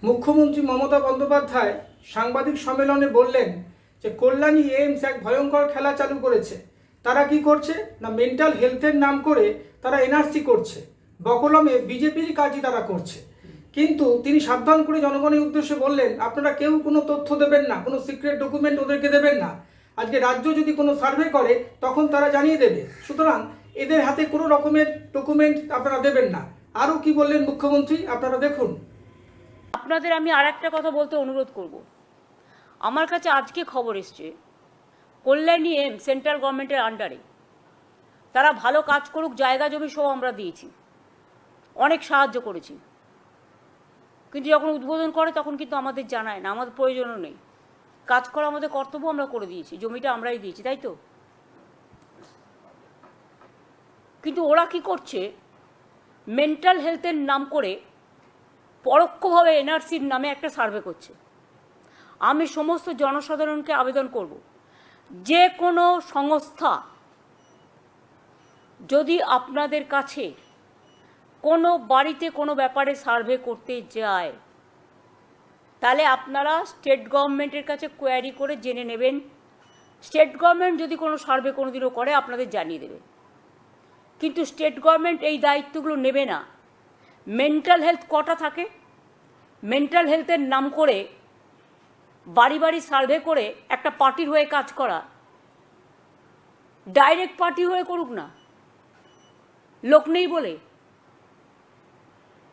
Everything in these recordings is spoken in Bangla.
মুখ্যমন্ত্রী মমতা বন্দ্যোপাধ্যায় সাংবাদিক সম্মেলনে বললেন যে কল্যাণী এইমস এক ভয়ঙ্কর খেলা চালু করেছে। তারা কি করছে না, মেন্টাল হেলথের নাম করে তারা এনআরসি করছে, বকলমে বিজেপির কাজই তারা করছে। কিন্তু তিনি সাবধান করে জনগণের উদ্দেশ্যে বললেন, আপনারা কেউ কোনো তথ্য দেবেন না, কোনো সিক্রেট ডকুমেন্ট ওদেরকে দেবেন না। আজকে রাজ্য যদি কোনো সার্ভে করে তখন তারা জানিয়ে দেবে, সুতরাং এদের হাতে কোনো রকমের ডকুমেন্ট আপনারা দেবেন না। আরও কি বললেন মুখ্যমন্ত্রী, আপনারা দেখুন। আপনাদের আমি আর একটা কথা বলতে অনুরোধ করব। আমার কাছে আজকে খবর এসছে কল্যাণী এইমস সেন্ট্রাল গভর্নমেন্টের আন্ডারে, তারা ভালো কাজ করুক, জায়গা জমি সব আমরা দিয়েছি, অনেক সাহায্য করেছি, কিন্তু যখন উদ্বোধন করে তখন কিন্তু আমাদের জানায় না, আমাদের প্রয়োজনও নেই। কাজ করা আমাদের কর্তব্য, আমরা করে দিয়েছি, জমিটা আমরাই দিয়েছি, তাই তো। কিন্তু ওরা কি করছে, মেন্টাল হেলথের নাম করে পরোক্ষভাবে এনআরসির নামে একটা সার্ভে করছে। আমি সমস্ত জনসাধারণকে আবেদন করব, যে কোনো সংস্থা যদি আপনাদের কাছে কোনো বাড়িতে কোনো ব্যাপারে সার্ভে করতে যায়, তাহলে আপনারা স্টেট গভর্নমেন্টের কাছে কোয়ারি করে জেনে নেবেন। স্টেট গভর্নমেন্ট যদি কোনো সার্ভে কোনোদিনও করে আপনাদের জানিয়ে দেবে, কিন্তু স্টেট গভর্নমেন্ট এই দায়িত্বগুলো নেবে না। মেন্টাল হেলথ কটা থাকে, মেন্টাল হেলথের নাম করে বাড়ি বাড়ি সার্ভে করে একটা পার্টির হয়ে কাজ করা, ডাইরেক্ট পার্টি হয়ে করুক না, লোক নেই বলে,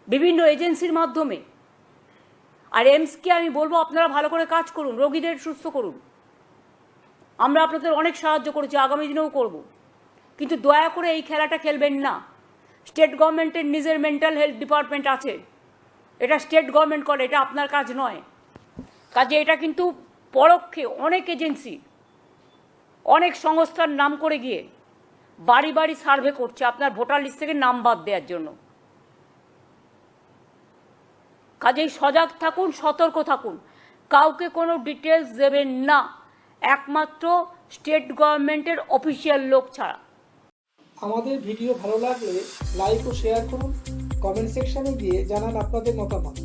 বিভিন্ন এজেন্সির মাধ্যমে। আর এইমসকে আমি বলবো, আপনারা ভালো করে কাজ করুন, রোগীদের সুস্থ করুন। আমরা আপনাদের অনেক সাহায্য করেছি, আগামী দিনেও করব, কিন্তু দয়া করে এই খেলাটা খেলবেন না। স্টেট গভর্নমেন্টের নিজের মেন্টাল হেলথ ডিপার্টমেন্ট আছে, এটা স্টেট গভর্নমেন্ট করে, এটা আপনার কাজ নয়। কাজে এটা কিন্তু পরোক্ষে অনেক এজেন্সি, অনেক সংস্থার নাম করে গিয়ে বাড়ি বাড়ি সার্ভে করছে আপনার ভোটার লিস্ট থেকে নাম বাদ দেওয়ার জন্য। কাজেই সজাগ থাকুন, সতর্ক থাকুন, কাউকে কোনো ডিটেলস দেবেন না, একমাত্র স্টেট গভর্নমেন্টের অফিসিয়াল লোক ছাড়া। আমাদের ভিডিও ভালো লাগলে লাইক ও শেয়ার করুন, কমেন্ট সেকশনে গিয়ে জানান আপনাদের মতামত।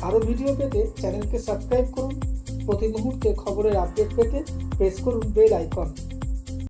আরও ভিডিও পেতে চ্যানেলকে সাবস্ক্রাইব করুন। প্রতি মুহূর্তে খবরের আপডেট পেতে প্রেস করুন বেল আইকন।